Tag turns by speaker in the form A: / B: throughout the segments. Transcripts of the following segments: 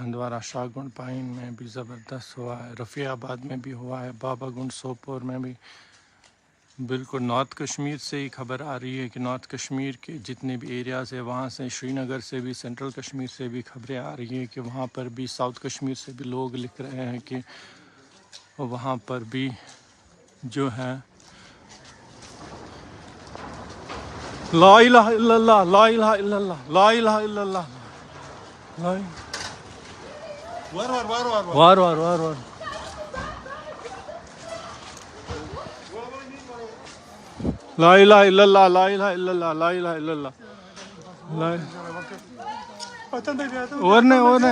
A: ہندوارہ شاہ گنڈ pine میں بھی زبردست ہوا ہے، رفیع آباد میں بھی ہوا ہے، بابا گنڈ سوپور میں بھی۔ بالکل نارتھ کشمیر سے ہی خبر آ رہی ہے کہ نارتھ کشمیر کے جتنے بھی ایریاز ہیں وہاں سے، شری نگر سے بھی، سینٹرل کشمیر سے بھی خبریں آ رہی ہیں کہ وہاں پر بھی، ساؤتھ کشمیر سے بھی لوگ لکھ رہے ہیں کہ وہاں پر بھی جو ہے لا الہ الا اللہ، لا الہ الا اللہ، لا الہ الا اللہ، لا وار وار وار وار لا الہ الا اللہ، لا الہ الا اللہ، لا الہ الا اللہ، لا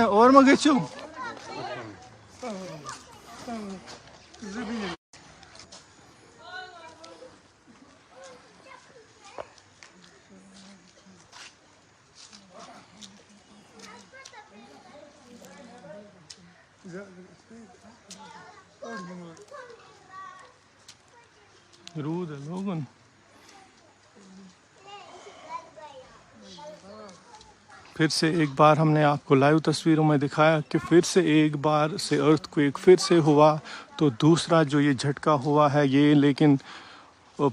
A: اور ما گچھو رود ہے لوگن۔ پھر سے ایک بار ہم نے آپ کو لائیو تصویروں میں دکھایا کہ پھر سے ایک بار سے ارتھ کویک پھر سے ہوا، تو دوسرا جو یہ جھٹکا ہوا ہے یہ لیکن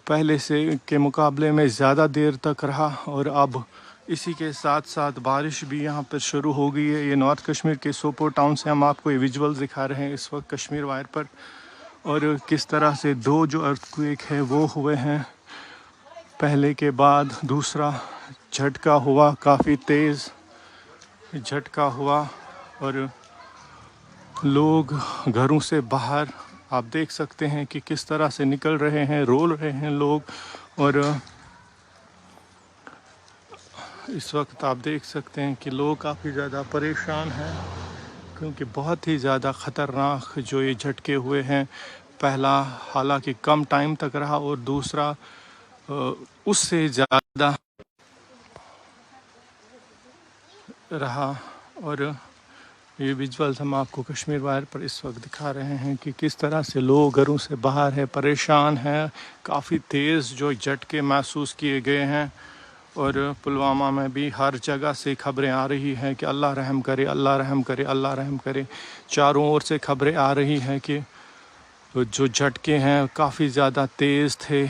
A: پہلے سے کے مقابلے میں زیادہ دیر تک رہا، اور اب اسی کے ساتھ ساتھ بارش بھی یہاں پر شروع ہو گئی ہے۔ یہ نارتھ کشمیر کے سوپور ٹاؤن سے ہم آپ کو یہ ویژولز دکھا رہے ہیں اس وقت کشمیر وائر پر، اور کس طرح سے دو جو ارتھ کویک ہے وہ ہوئے ہیں، پہلے کے بعد دوسرا جھٹکا ہوا، کافی تیز جھٹکا ہوا، اور لوگ گھروں سے باہر آپ دیکھ سکتے ہیں کہ کس طرح سے نکل رہے ہیں، رول رہے ہیں لوگ، اور اس وقت آپ دیکھ سکتے ہیں کہ لوگ کافی زیادہ پریشان ہیں، کیونکہ بہت ہی زیادہ خطرناک جو یہ جھٹکے ہوئے ہیں۔ پہلا حالانکہ کم ٹائم تک رہا، اور دوسرا اس سے زیادہ رہا، اور یہ ویژولز ہم آپ کو کشمیر وائر پر اس وقت دکھا رہے ہیں کہ کس طرح سے لوگ گھروں سے باہر ہیں، پریشان ہیں، کافی تیز جو جھٹکے محسوس کیے گئے ہیں، اور پلوامہ میں بھی ہر جگہ سے خبریں آ رہی ہیں کہ اللہ رحم کرے، اللہ رحم کرے، اللہ رحم کرے۔ چاروں اور سے خبریں آ رہی ہیں کہ جو جھٹکے ہیں کافی زیادہ تیز تھے،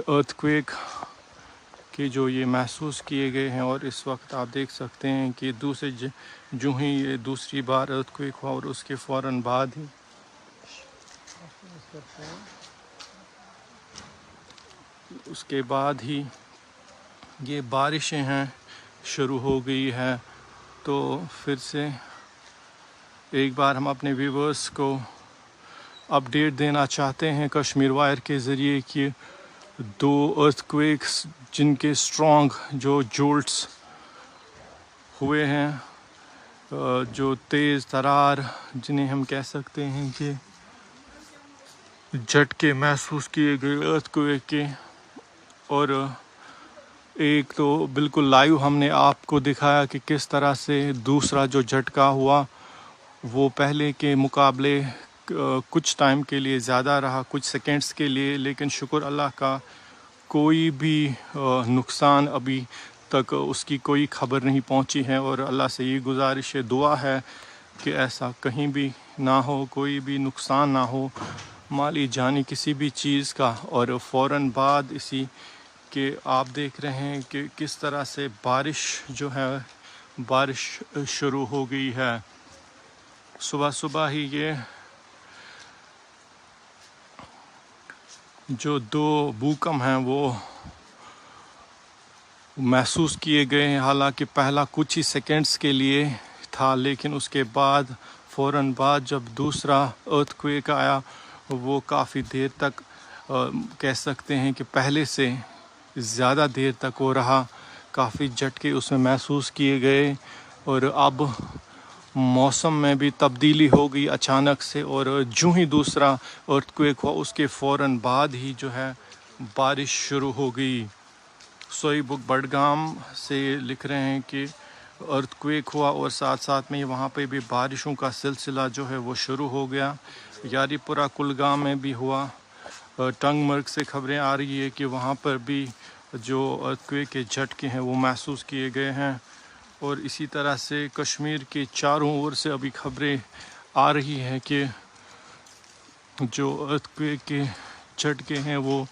A: ارتھ کویک کہ جو یہ محسوس کیے گئے ہیں، اور اس وقت آپ دیکھ سکتے ہیں کہ جو ہی یہ دوسری بار ارتھ کویک ہوا، اور اس کے فوراً بعد ہی یہ بارشیں ہیں شروع ہو گئی ہے۔ تو پھر سے ایک بار ہم اپنے ویورز کو اپڈیٹ دینا چاہتے ہیں کشمیر وائر کے ذریعے کہ دو ارتھ کویکس جن کے اسٹرانگ جو جولٹس ہوئے ہیں، جو تیز ترار جنہیں ہم کہہ سکتے ہیں کہ جھٹکے محسوس کیے گئے ارتھ کویک کے، اور ایک تو بالکل لائیو ہم نے آپ کو دکھایا کہ کس طرح سے دوسرا جو جھٹکا ہوا وہ پہلے کے مقابلے کچھ ٹائم کے لیے زیادہ رہا، کچھ سیکنڈز کے لیے، لیکن شکر اللہ کا کوئی بھی نقصان ابھی تک اس کی کوئی خبر نہیں پہنچی ہے، اور اللہ سے یہ گزارش ہے، دعا ہے کہ ایسا کہیں بھی نہ ہو، کوئی بھی نقصان نہ ہو مالی جانی کسی بھی چیز کا۔ اور فوراً بعد اسی کہ آپ دیکھ رہے ہیں کہ کس طرح سے بارش شروع ہو گئی ہے۔ صبح صبح ہی یہ جو دو بھوکم ہیں وہ محسوس کیے گئے ہیں، حالانکہ پہلا کچھ ہی سیکنڈز کے لیے تھا، لیکن اس کے بعد فوراً بعد جب دوسرا ارتھ کویک آیا وہ کافی دیر تک کہہ سکتے ہیں کہ پہلے سے زیادہ دیر تک وہ رہا، کافی جھٹکے اس میں محسوس کیے گئے، اور اب موسم میں بھی تبدیلی ہو گئی اچانک سے، اور جو ہی دوسرا ارتھ کویک ہوا اس کے فوراً بعد ہی جو ہے بارش شروع ہو گئی۔ سوئی بک بڈگام سے لکھ رہے ہیں کہ ارتھ کویک ہوا، اور ساتھ ساتھ میں وہاں پہ بھی بارشوں کا سلسلہ جو ہے وہ شروع ہو گیا۔ یاری پورہ کلگام میں بھی ہوا۔ ٹنگ مرگ سے خبریں آ رہی ہے کہ وہاں پر بھی جو ارتھ کویک کے جھٹکے ہیں وہ محسوس کیے گئے ہیں، اور اسی طرح سے کشمیر کے چاروں اور سے ابھی خبریں آ رہی ہیں کہ جو ارتھکویک کے جھٹکے ہیں وہ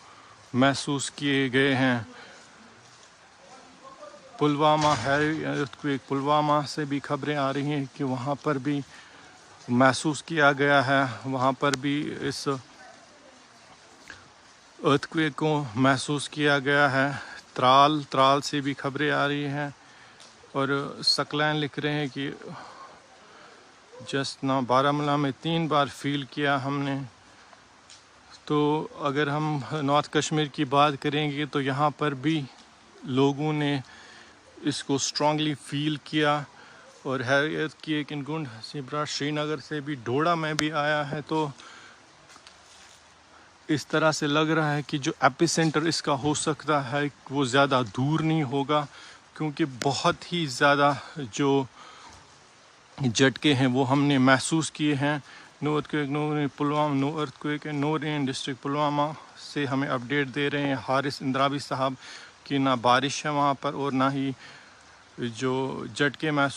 A: محسوس کیے گئے ہیں. پلوامہ ہیوی ارتھکویک، پلوامہ سے بھی خبریں آ رہی ہیں کہ وہاں پر بھی محسوس کیا گیا ہے، وہاں پر بھی اس ارتھکویک کو محسوس کیا گیا ہے. ترال سے بھی خبریں آ رہی ہیں، اور سکلین لکھ رہے ہیں کہ جسٹ نا بارہمولہ میں 3 بار فیل کیا ہم نے. تو اگر ہم نارتھ کشمیر کی بات کریں گے تو یہاں پر بھی لوگوں نے اس کو اسٹرانگلی فیل کیا. اور حیرت کی ایک گنڈ سبرا سری نگر سے بھی ڈوڈا میں بھی آیا ہے. تو اس طرح سے لگ رہا ہے کہ جو ایپی سینٹر اس کا ہو سکتا ہے وہ زیادہ دور نہیں ہوگا، کیونکہ بہت ہی زیادہ جو جھٹکے ہیں وہ ہم نے محسوس کیے ہیں. نو ارتھکویک نو رین ڈسٹرکٹ پلوامہ سے ہمیں اپڈیٹ دے رہے ہیں حارث اندرابی صاحب کہ نہ بارش ہے وہاں پر اور نہ ہی جو جھٹکے محسوس